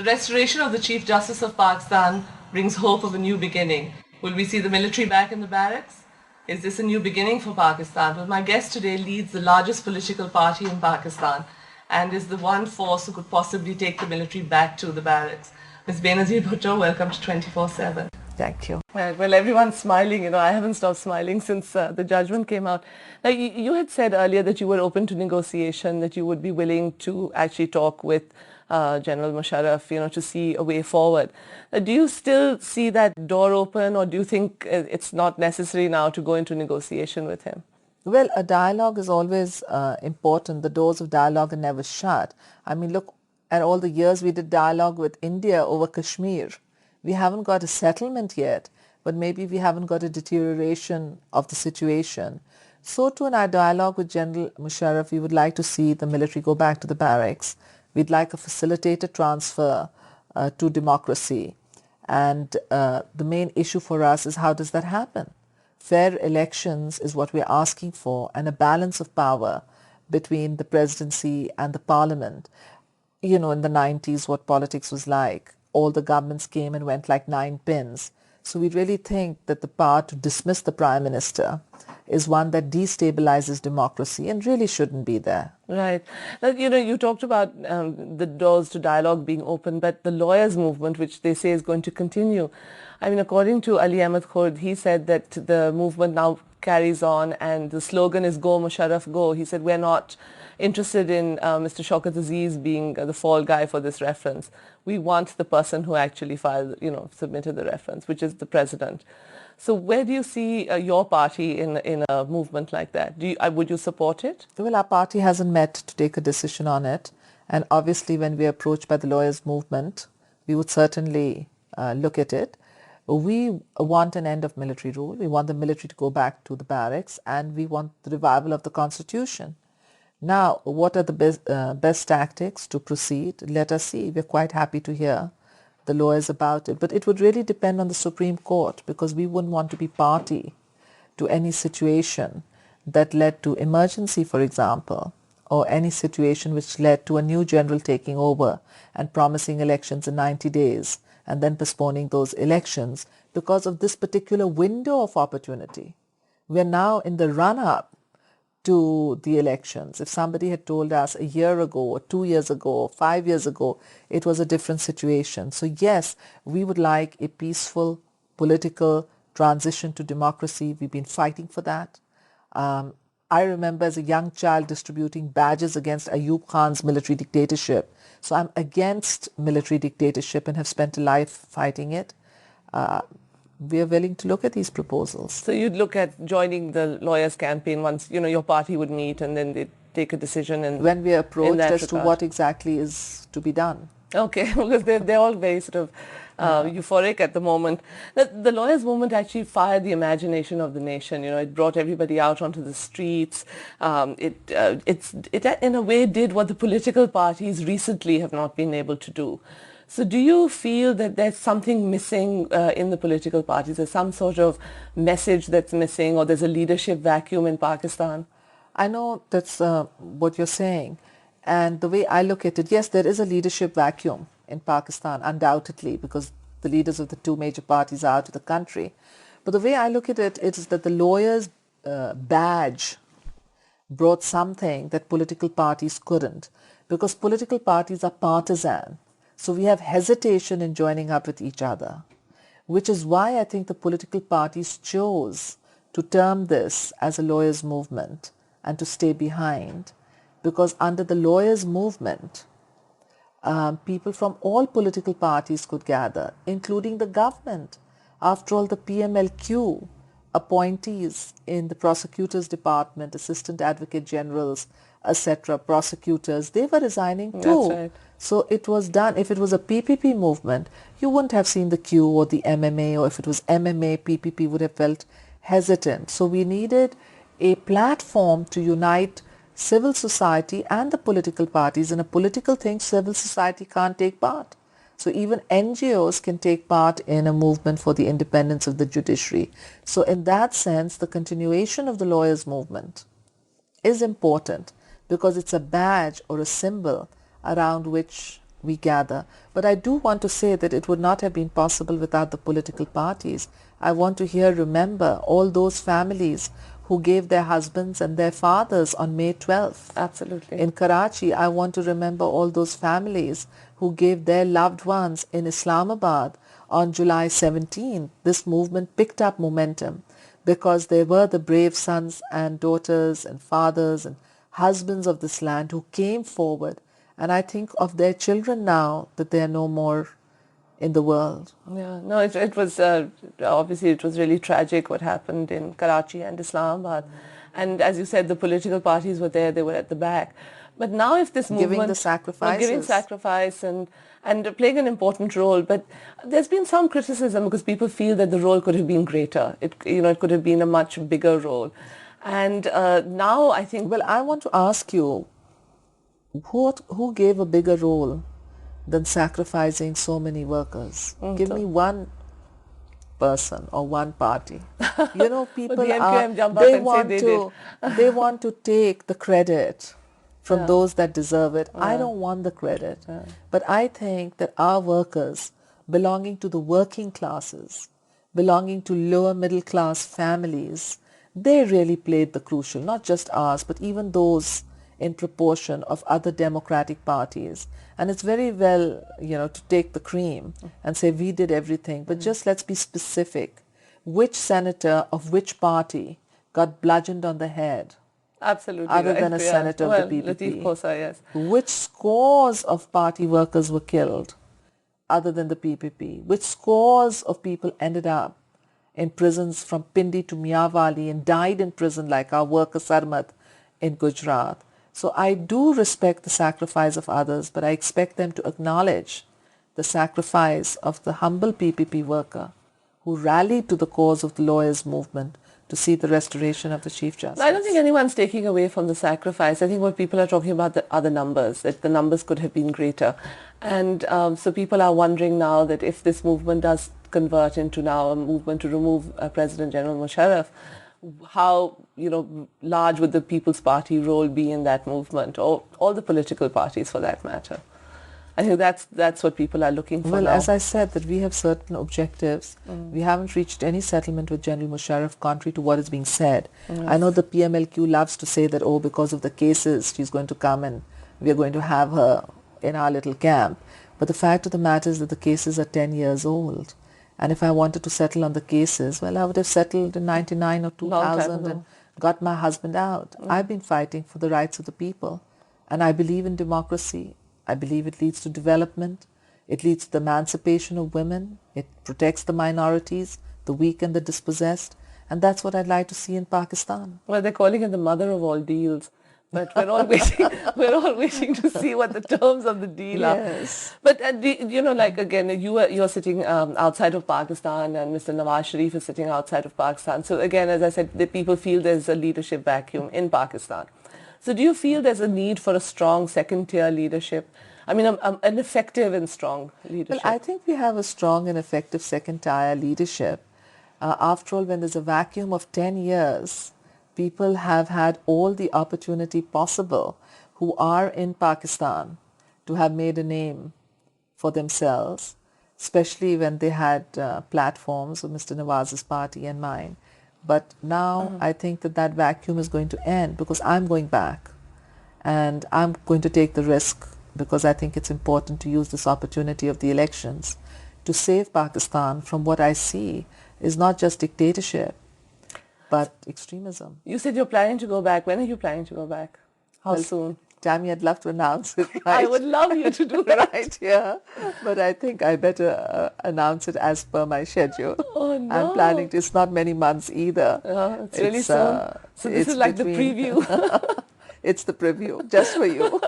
The restoration of the Chief Justice of Pakistan brings hope of a new beginning. Will we see the military back in the barracks? Is this a new beginning for Pakistan? Well, my guest today leads the largest political party in Pakistan and is the one force who could possibly take the military back to the barracks. Ms. Benazir Bhutto, welcome to 24/7. Thank you. Right. Well, everyone's smiling. I haven't stopped smiling since the judgment came out. Now, you had said earlier that you were open to negotiation, that you would be willing to actually talk with General Musharraf, to see a way forward. Do you still see that door open, or do you think it's not necessary now to go into negotiation with him? Well, a dialogue is always important. The doors of dialogue are never shut. I mean, look at all the years we did dialogue with India over Kashmir. We haven't got a settlement yet, but maybe we haven't got a deterioration of the situation. So too in our dialogue with General Musharraf, we would like to see the military go back to the barracks. We'd like a facilitated transfer to democracy. And the main issue for us is, how does that happen? Fair elections is what we're asking for, and a balance of power between the presidency and the parliament. In the 90s, what politics was like. All the governments came and went like 9 pins. So we really think that the power to dismiss the prime minister is one that destabilizes democracy and really shouldn't be there. Right. Now, you talked about the doors to dialogue being open, but the lawyers' movement, which they say is going to continue. I mean, according to Ali Ahmed Khurd, he said that the movement now carries on and the slogan is "Go Musharraf, go." He said, we're not interested in Mr. Shaukat Aziz being the fall guy for this reference. We want the person who actually submitted the reference, which is the president. So where do you see your party in a movement like that? Would you support it? Well, our party hasn't met to take a decision on it. And obviously, when we're approached by the lawyers' movement, we would certainly look at it. We want an end of military rule. We want the military to go back to the barracks, and we want the revival of the constitution. Now, what are the best tactics to proceed? Let us see. We're quite happy to hear the lawyers about it. But it would really depend on the Supreme Court, because we wouldn't want to be party to any situation that led to emergency, for example, or any situation which led to a new general taking over and promising elections in 90 days and then postponing those elections because of this particular window of opportunity. We're now in the run-up to the elections. If somebody had told us a year ago or 2 years ago or 5 years ago, it was a different situation. So yes, we would like a peaceful political transition to democracy. We've been fighting for that. I remember as a young child distributing badges against Ayub Khan's military dictatorship. So I'm against military dictatorship and have spent a life fighting it. We are willing to look at these proposals. So you'd look at joining the lawyers' campaign once, your party would meet and then they'd take a decision. And when we are approached as to what exactly is to be done. Okay, because they're all very sort of euphoric at the moment. The lawyers' movement actually fired the imagination of the nation. It brought everybody out onto the streets. It in a way did what the political parties recently have not been able to do. So do you feel that there's something missing in the political parties? There's some sort of message that's missing, or there's a leadership vacuum in Pakistan? I know that's what you're saying. And the way I look at it, yes, there is a leadership vacuum in Pakistan, undoubtedly, because the leaders of the two major parties are out of the country. But the way I look at it is that the lawyers' badge brought something that political parties couldn't, because political parties are partisan. So we have hesitation in joining up with each other, which is why I think the political parties chose to term this as a lawyers' movement and to stay behind. Because under the lawyers' movement, people from all political parties could gather, including the government. After all, the PMLQ appointees in the prosecutors department, assistant advocate generals, etc., prosecutors, they were resigning too. That's right. So it was done. If it was a PPP movement, you wouldn't have seen the Q or the MMA, or if it was MMA, PPP would have felt hesitant. So we needed a platform to unite civil society and the political parties. In a political thing, civil society can't take part. So even NGOs can take part in a movement for the independence of the judiciary. So in that sense, the continuation of the lawyers' movement is important, because it's a badge or a symbol around which we gather. But I do want to say that it would not have been possible without the political parties. I want to here remember all those families who gave their husbands and their fathers on May 12th. Absolutely. In Karachi, I want to remember all those families who gave their loved ones in Islamabad on July 17th. This movement picked up momentum because there were the brave sons and daughters and fathers and husbands of this land who came forward. And I think of their children now that they are no more in the world. Yeah, no, it was obviously it was really tragic what happened in Karachi and Islamabad, and as you said, the political parties were there; they were at the back. But now, if this movement Giving the sacrifices. giving sacrifice and playing an important role, but there's been some criticism because people feel that the role could have been greater. It could have been a much bigger role, and now I think. Well, I want to ask you, who gave a bigger role than sacrificing so many workers? Give me one person or one party. People the MQM jump up they and say want they to they want to take the credit from Yeah. those that deserve it. I don't want the credit. But I think that our workers belonging to the working classes, belonging to lower middle class families, they really played the crucial, not just ours, but even those in proportion of other democratic parties. And it's very well, to take the cream and say we did everything, but just let's be specific. Which senator of which party got bludgeoned on the head? Absolutely. Other right. than a Yeah. senator of well, the PPP. Lateef Khosa, yes. Which scores of party workers were killed other than the PPP? Which scores of people ended up in prisons from Pindi to Miyawali and died in prison like our worker Sarmat in Gujarat? So I do respect the sacrifice of others, but I expect them to acknowledge the sacrifice of the humble PPP worker who rallied to the cause of the lawyers' movement to see the restoration of the Chief Justice. I don't think anyone's taking away from the sacrifice. I think what people are talking about are the numbers, that the numbers could have been greater. And so people are wondering now that if this movement does convert into now a movement to remove President General Musharraf, how large would the People's Party role be in that movement, or all the political parties for that matter? I think that's what people are looking for Well, now. as I said, that we have certain objectives. We haven't reached any settlement with General Musharraf, contrary to what is being said. I know the PMLQ loves to say that, because of the cases, she's going to come and we are going to have her in our little camp. But the fact of the matter is that the cases are 10 years old. And if I wanted to settle on the cases, well, I would have settled in 99 or 2000 and got my husband out. I've been fighting for the rights of the people. And I believe in democracy. I believe it leads to development. It leads to the emancipation of women. It protects the minorities, the weak and the dispossessed. And that's what I'd like to see in Pakistan. Well, they're calling it the mother of all deals. But we're all waiting. We're all waiting to see what the terms of the deal are. Yes. But again, you're sitting outside of Pakistan, and Mr. Nawaz Sharif is sitting outside of Pakistan. So again, as I said, the people feel there's a leadership vacuum in Pakistan. So do you feel there's a need for a strong second-tier leadership? I mean, an effective and strong leadership. Well, I think we have a strong and effective second-tier leadership. After all, when there's a vacuum of 10 years, people have had all the opportunity possible who are in Pakistan to have made a name for themselves, especially when they had platforms of Mr. Nawaz's party and mine. But now I think that vacuum is going to end because I'm going back and I'm going to take the risk because I think it's important to use this opportunity of the elections to save Pakistan from what I see is not just dictatorship, but extremism. You said you're planning to go back. When are you planning to go back? How soon? Tammy, I'd love to announce it right. I would love you to do that. right here. But I think I better announce it as per my schedule. Oh, no. I'm planning to, it's not many months either. It's really soon. So this is like the preview. It's the preview, just for you.